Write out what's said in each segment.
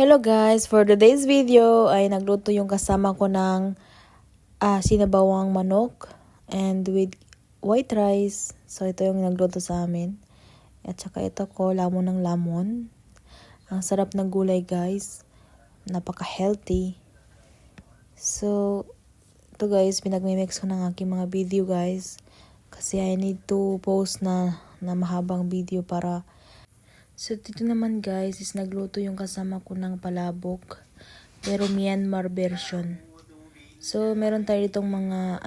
Hello guys, for today's video ay nagluto yung kasama ko ng sinabawang manok and with white rice. So ito yung nagluto sa amin. At saka ito ko, lamon ng lamon. Ang sarap ng gulay guys. Napaka-healthy. So ito guys, pinagmimix ko ng aking mga video guys. Kasi I need to post na mahabang video para. So, dito naman guys, is nagluto yung kasama ko ng palabok. Pero Myanmar version. So, meron tayo ditong mga,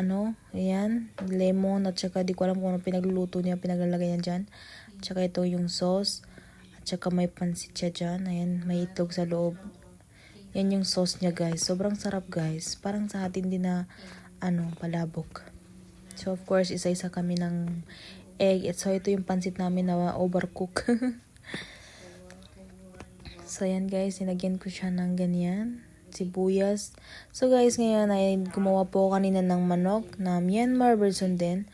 ayan, lemon, at saka di ko alam kung ano pinagluluto niya, pinaglalagay niya dyan. At saka ito yung sauce. At saka may pansit siya dyan. Ayan, may itlog sa loob. Yan yung sauce niya guys. Sobrang sarap guys. Parang sa atin din na, palabok. So, of course, isa-isa kami ng egg. So, ito yung pansit namin na overcook. So, ayan guys, sinagyan ko siya ng ganyan, sibuyas. So guys, ngayon ay gumawa po kanina ng manok na Myanmar version din.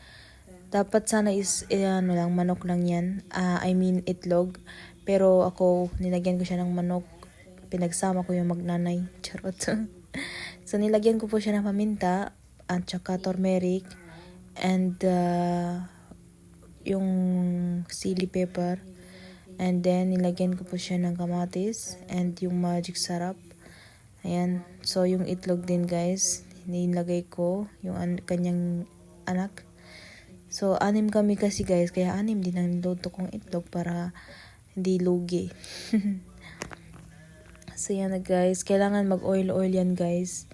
Dapat sana is, lang, manok lang yan. I mean, itlog. Pero ako, nilagyan ko siya ng manok. Pinagsama ko yung magnanay. Charot. So, nilagyan ko po siya ng paminta at saka turmeric and yung chili pepper. And then, nilagyan ko po siya ng kamatis and yung magic sarap. Ayan. So, yung itlog din guys, nilagay ko yung kanyang anak. So, 6 kami kasi guys, kaya 6 din ang niluto kong itlog para hindi lugi. So, yan na guys. Kailangan mag-oil yan guys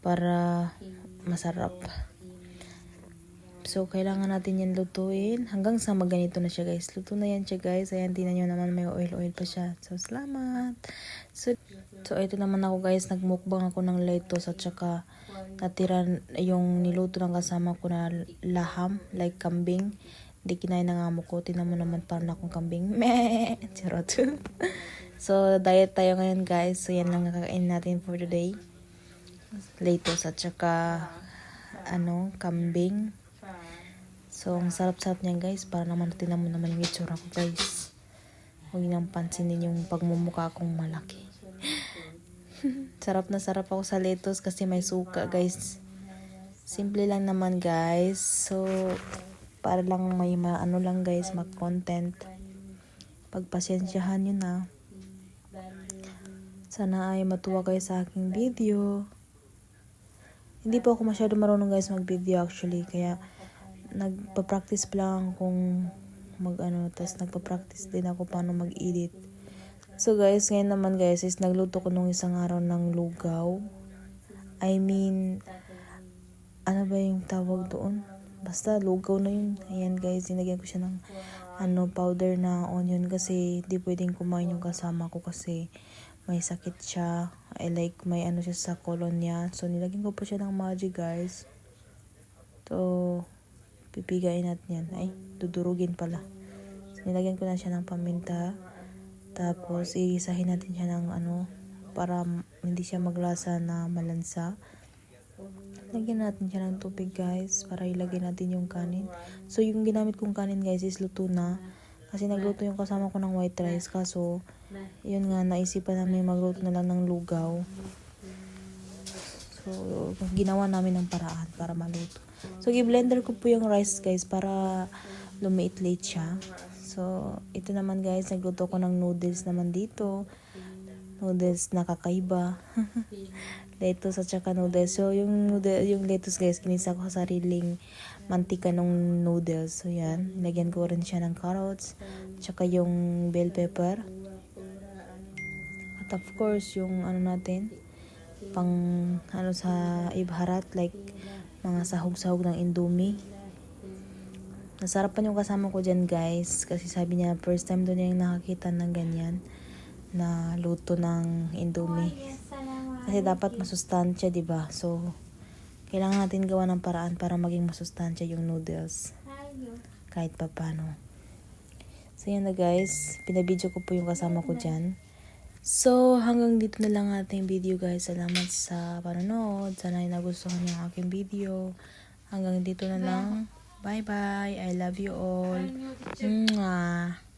para masarap. So, kailangan natin yan lutuin hanggang sa maganito na siya guys. Luto na yan siya guys. Ayan, tingnan nyo naman may oil pa siya. So, salamat. So ito naman ako guys. Nagmukbang ako ng lettuce at saka natira yung niluto ng kasama ko na laham. Like kambing. Hindi kinain ng amo ko. Tingnan mo naman parang akong kambing. Meh! Charot. So, diet tayo ngayon guys. So, yan lang nakakain natin for today. Lettuce at saka kambing. So, ang sarap-sarap niyan guys. Para naman tinan mo naman yung itsura ko guys. Huwag nang pansinin yung pagmumukha kong malaki. Sarap na sarap ako sa lettuce kasi may suka guys. Simple lang naman guys. So, para lang may lang guys, mag-content. Pagpasensyahan nyo na. Sana ay matuwa kayo sa aking video. Hindi po ako masyado marunong guys mag-video actually. Kaya, nagpa-practice pa lang kung tas nagpa-practice din ako paano mag-edit. So guys, ngayon naman guys is nagluto ko nung isang araw ng lugaw. I mean, ano ba yung tawag doon? Basta lugaw na yun. Ayan guys, sinagyan ko siya ng powder na onion kasi di pwedeng kumain yung kasama ko kasi may sakit siya. May siya sa colon niya. So nilagyan ko po siya ng magic guys. So, pipigain natin yan. Ay, dudurugin pala. So, nilagyan ko na siya ng paminta. Tapos, iisahin natin siya ng para hindi siya maglasa na malansa. Lagyan natin siya ng tubig guys, para ilagay natin yung kanin. So, yung ginamit kong kanin guys is luto na. Kasi nagluto yung kasama ko ng white rice. Kaso, yun nga, naisipan namin magluto na lang ng lugaw. So, ginawa namin ng paraan para maluto. So, i-blender ko po yung rice guys para lumiit-liit siya. So, ito naman guys, nagluto ko ng noodles naman dito. Noodles na kakaiba. Lettuce at saka noodles. So, yung lettuce guys, kinisa ko sa sariling mantika ng noodles. So, yan. Nilagyan ko rin siya ng carrots. At saka yung bell pepper. At of course, yung natin, pang sa ibharat, like mga sahog-sahog ng Indomie. Nasarapan yung kasama ko dyan guys kasi sabi niya first time doon niya yung nakakita ng ganyan na luto ng Indomie. Kasi dapat masustansya, diba? So, kailangan natin gawa ng paraan para maging masustansya yung noodles. Kahit pa paano. So, yan na guys. Pinabidyo ko po yung kasama ko dyan. So, hanggang dito na lang ating video guys. Salamat sa panonood. Sana ay nagustuhan niyo ang aking video. Hanggang dito na lang. Bye-bye. I love you all. Mwah.